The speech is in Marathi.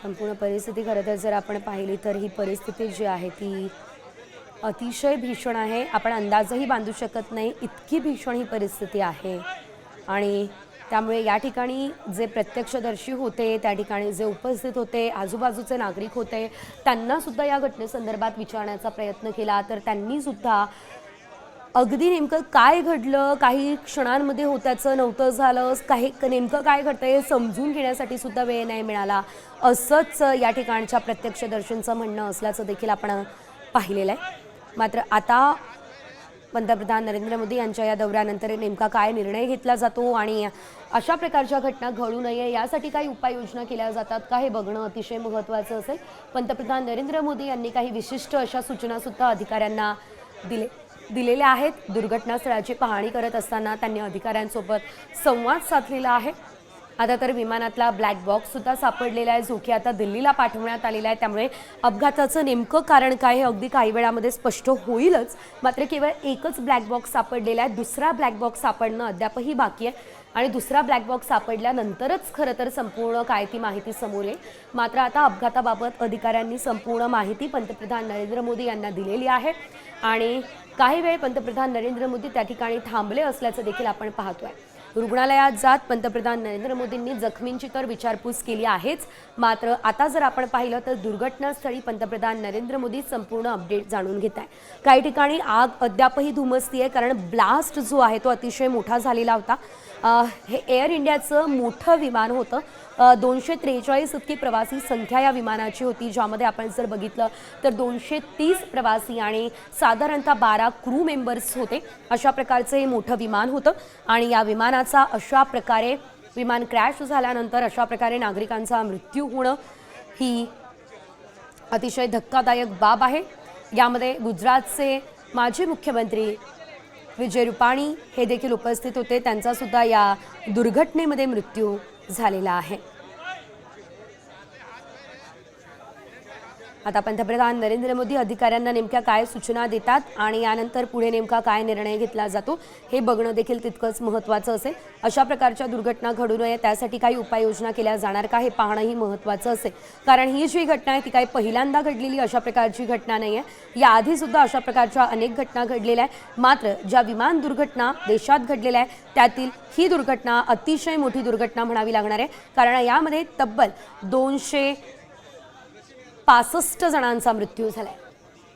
संपूर्ण परिस्थिती खरं तर जर आपण पाहिली तर ही परिस्थिती जी आहे ती अतिशय भीषण आहे। आपण अंदाजही बांधू शकत नाही इतकी भीषण ही परिस्थिती आहे। आणि त्यामुळे या ठिकाणी जे प्रत्यक्षदर्शी होते, त्या ठिकाणी जे उपस्थित होते, आजूबाजूचे नागरिक होते, त्यांना सुद्धा या घटनेसंदर्भात विचारण्याचा प्रयत्न केला तर त्यांनी सुद्धा अगदी नेमकं काय घडलं, काही क्षणांमध्ये होत्याचं नव्हतं झालं, काही नेमकं काय घडतंय हे समजून घेण्यासाठी सुद्धा वेळ नाही मिळाला, असंच या ठिकाणच्या प्रत्यक्षदर्शींचं म्हणणं असल्याचं देखील आपण पाहिलेलं आहे। मात्र आता पंतप्रधान नरेंद्र मोदी यांच्या या दौऱ्यानंतर नेमका काय निर्णय घेतला जातो आणि अशा प्रकारच्या घटना घडू नये यासाठी काही उपाययोजना केल्या जातात का हे बघणं अतिशय महत्त्वाचं असेल। पंतप्रधान नरेंद्र मोदी यांनी काही विशिष्ट अशा सूचना सुद्धा अधिकाऱ्यांना दिलेल्या आहेत। दुर्घटनास्थळाची पाहणी करत असताना त्यांनी अधिकाऱ्यांसोबत संवाद साधलेला आहे। आता तर विमानातला ब्लॅक बॉक्स सुद्धा सापडलेला आहे, जो की आता दिल्लीला पाठवण्यात आलेला आहे। त्यामुळे अपघाताचं नेमकं कारण काय हे अगदी काही वेळामध्ये स्पष्ट होईलच। मात्र केवळ एकच ब्लॅक बॉक्स सापडलेला आहे, दुसरा ब्लॅक बॉक्स सापडणं अद्यापही बाकी आहे आणि दुसरा ब्लॅक बॉक्स सापडल्यानंतरच खरं तर संपूर्ण काय ती माहिती समोर येईल। मात्र आता अपघाताबाबत अधिकाऱ्यांनी संपूर्ण माहिती पंतप्रधान नरेंद्र मोदी यांना दिलेली आहे आणि काही वेळ पंतप्रधान नरेंद्र मोदी त्या ठिकाणी थांबले असल्याचं देखील आपण पाहतोय। रुग्णालयात जात पंतप्रधान नरेंद्र मोदींनी जखमींची तर विचारपूस केली आहेच, मात्र आता जर आपण पाहिलं तर दुर्घटनास्थळी पंतप्रधान नरेंद्र मोदी संपूर्ण अपडेट जाणून घेत आहे। काही ठिकाणी आग अद्यापही धुमसती आहे, कारण ब्लास्ट जो आहे तो अतिशय मोठा झालेला होता। हे एअर इंडियाचं मोठं विमान होतं, 243 इतकी प्रवासी संख्या या विमानाची होती, ज्यामध्ये आपण जर बघितलं तर 230 प्रवासी आणि साधारणतः 12 क्रू मेंबर्स होते। अशा प्रकारचं हे मोठं विमान होतं आणि या विमानाचा अशा प्रकारे विमान क्रॅश झाल्यानंतर अशा प्रकारे नागरिकांचा मृत्यू होणं ही अतिशय धक्कादायक बाब आहे। यामध्ये गुजरातचे माजी मुख्यमंत्री विजय रुपाणी हे देखील उपस्थित होते, त्यांचा सुद्धा या दुर्घटनेमध्ये मृत्यू झालेला आहे। आता पंतप्रधान नरेंद्र मोदी अधिकाऱ्यांना नेमक्या काय सूचना देतात आणि यानंतर पुढे नेमका काय निर्णय घेतला जातो हे बघणं देखील तितकंच महत्त्वाचं असेल। अशा प्रकारच्या दुर्घटना घडू नये त्यासाठी काही उपाययोजना केल्या जाणार का हे पाहणंही महत्त्वाचं असेल, कारण ही जी घटना आहे ती काही पहिल्यांदा घडलेली अशा प्रकारची घटना नाही आहे। याआधी सुद्धा अशा प्रकारच्या अनेक घटना घडलेल्या आहेत, मात्र ज्या विमान दुर्घटना देशात घडलेल्या आहेत त्यातील ही दुर्घटना अतिशय मोठी दुर्घटना म्हणावी लागणार आहे, कारण यामध्ये तब्बल 265 जणांचा मृत्यू झालाय।